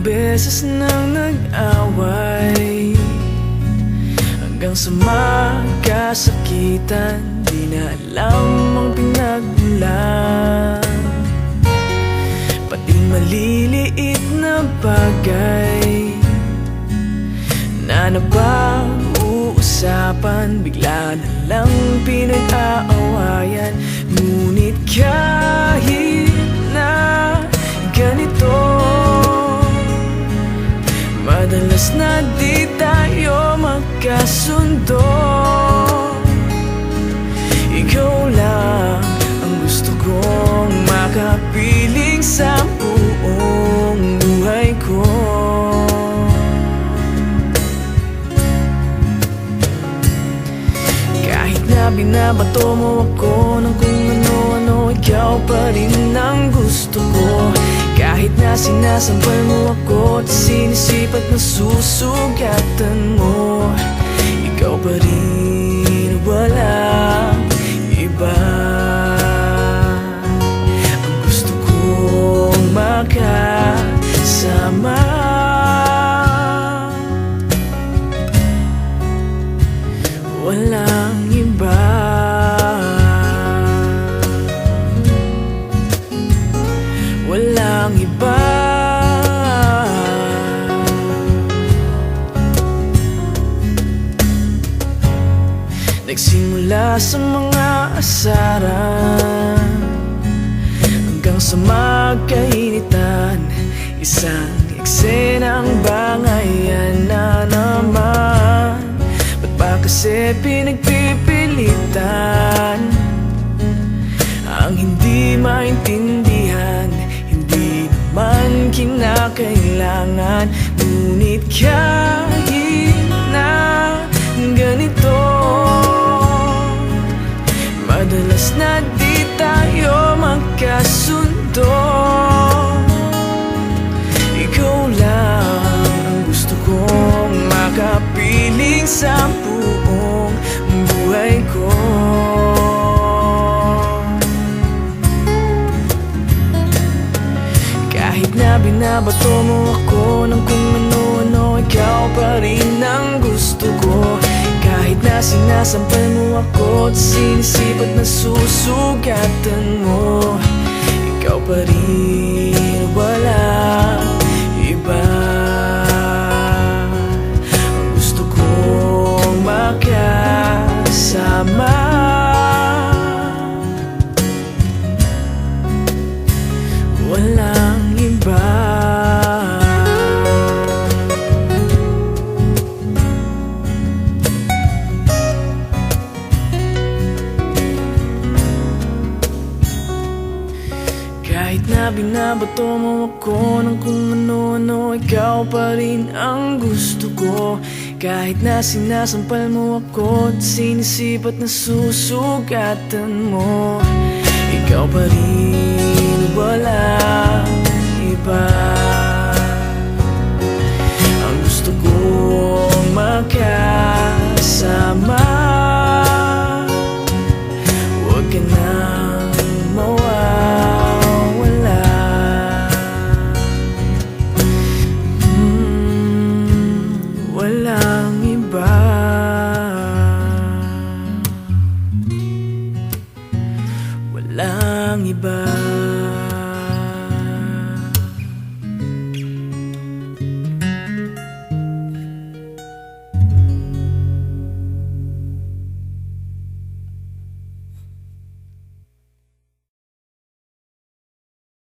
beses nang nag-away, hanggang sa magkasakitan, di na alam ang pinagmulan. Pati maliliit na bagay na napag-uusapan, bigla na lang pinag-aawayan. Ngunit kahit na ganito, madalas na di tayo magkasundo. Ikaw lang ang gusto kong makapiling sa buong buhay ko. Kahit na binabato mo ako ng kung ano-ano, ikaw pa rin ang gusto ko. Kahit na sinasampal mo ako at sinisipat na susugatan mo, ikaw pa rin, walang iba. Ang gusto kong makasama, walang iba. Walang iba. Nagsimula sa mga asaran, hanggang sa magkainitan, isang eksenang bangayan na naman. Ba't ba kasi pinagpipilitan ang hindi maintindihan? Hindi naman kinakailangan. Ngunit kahit na ganito, madalas na di tayo magkasundo. Ikaw lang ang gusto kong makapiling sa buong buhay ko. Kahit na binabato mo ako ng kung ano-ano, ikaw pa rin ang gusto ko. Kahit na sinasampal mo ako at sinisipat na susugatan mo, ikaw pa rin, walang iba. Ang gusto kong makasama, walang iba. Kahit na binabato mo ako ng kung ano-ano, ikaw pa rin ang gusto ko. Kahit na sinasampal mo ako at sinisipat na susugatan mo, ikaw pa rin, walang iba. Ang gusto kong makasama, huwag ka nang mawawala. Walang iba. Walang iba.